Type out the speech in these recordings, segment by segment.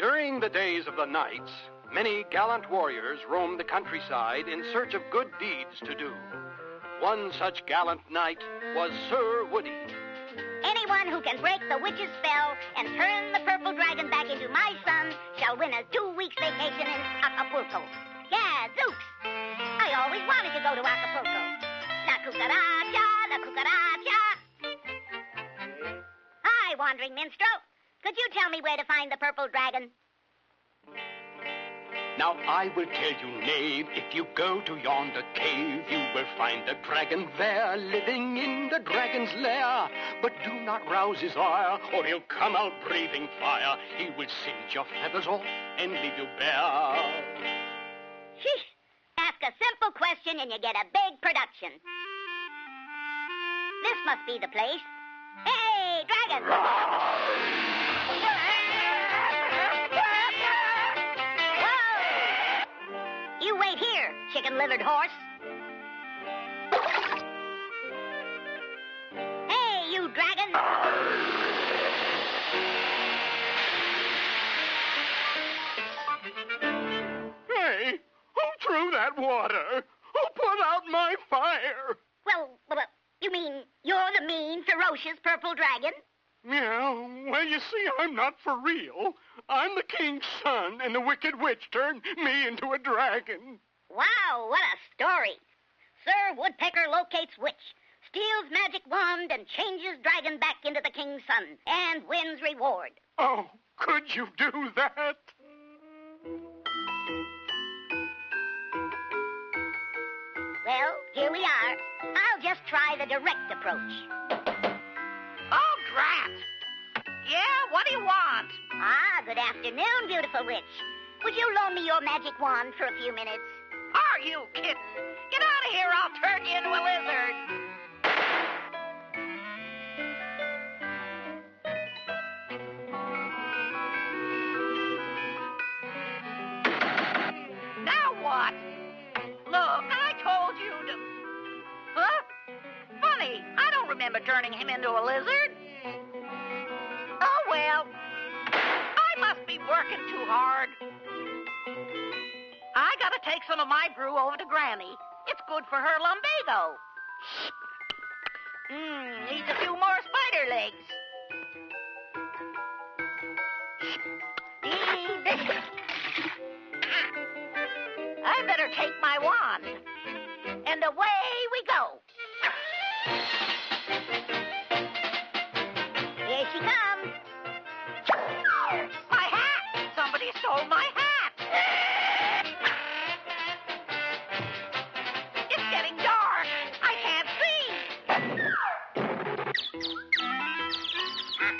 During the days of the knights, many gallant warriors roamed the countryside in search of good deeds to do. One such gallant knight was Sir Woody. Anyone who can break the witch's spell and turn the purple dragon back into my son shall win a 2-week vacation in Acapulco. Yeah, Zooks! I always wanted to go to Acapulco. La cucaracha, la cucaracha. Hi, wandering minstrel. Could you tell me where to find the purple dragon? Now I will tell you, knave, if you go to yonder cave, you will find the dragon there, living in the dragon's lair. But do not rouse his ire, or he'll come out breathing fire. He will singe your feathers off and leave you bare. Sheesh. Ask a simple question and you get a big production. This must be the place. Hey, dragon! You wait here, chicken-livered horse. Hey, you dragon! Hey, who threw that water? Who put out my fire? Well, you mean you're the mean, ferocious purple dragon? Yeah, well, you see, I'm not for real. I'm the king's son, and the wicked witch turned me into a dragon. Wow, what a story. Sir Woodpecker locates witch, steals magic wand, and changes dragon back into the king's son, and wins reward. Oh, could you do that? Well, here we are. I'll just try the direct approach. Oh, drat! Yeah, what do you want? Ah, good afternoon, beautiful witch. Would you loan me your magic wand for a few minutes? Are you kidding? Get out of here, I'll turn you into a lizard. Now what? Look, I told you to... Huh? Funny, I don't remember turning him into a lizard. Oh, well. I must be working too hard. I gotta take some of my brew over to Granny. It's good for her lumbago. Needs a few more spider legs. I better take my wand. And away we go. Here she comes. My hat! Somebody stole my hat! It's getting dark. I can't see.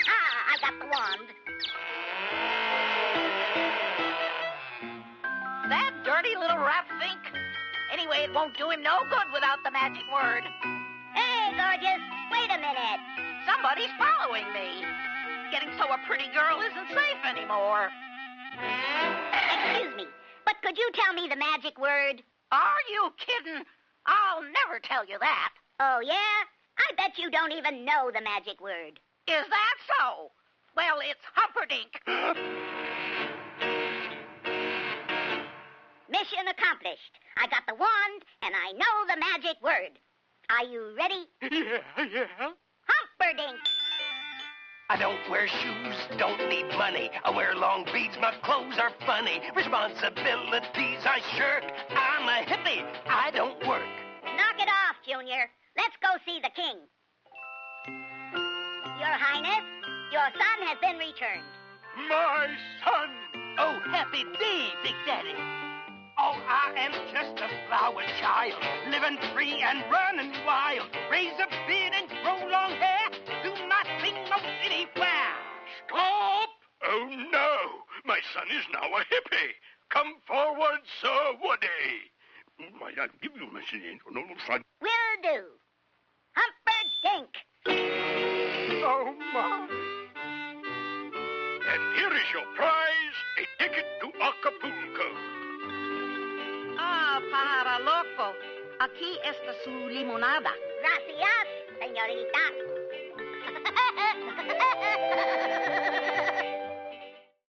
I got the wand. That dirty little rat think. Anyway, it won't do him no good without the magic word. Hey, gorgeous, wait a minute. Somebody's following me. Getting so a pretty girl isn't safe anymore. Excuse me, but could you tell me the magic word? Are you kidding? I'll never tell you that. Oh, yeah? I bet you don't even know the magic word. Is that so? Well, it's Humperdinck. Mission accomplished. I got the wand, and I know the magic word. Are you ready? Yeah. Humperdinck. I don't wear shoes, don't need money. I wear long beads, my clothes are funny. Responsibilities I shirk. I'm a hippie, I don't work. Knock it off, Junior. Let's go see the king. Your Highness, your son has been returned. My son! Oh, happy day, Big Daddy. Oh, I am just a flower child, living free and running wild. Raise a beard and grow long hair, do my thing no anywhere. Stop! Oh, no! My son is now a hippie. Come forward, Sir Woody. Might I give you, Mr. No, son. Will do. Humperdinck. Oh, my. And here is your prize, a ticket to Acapulco. Ah, pájaro loco. Aquí está su limonada. Gracias, señorita.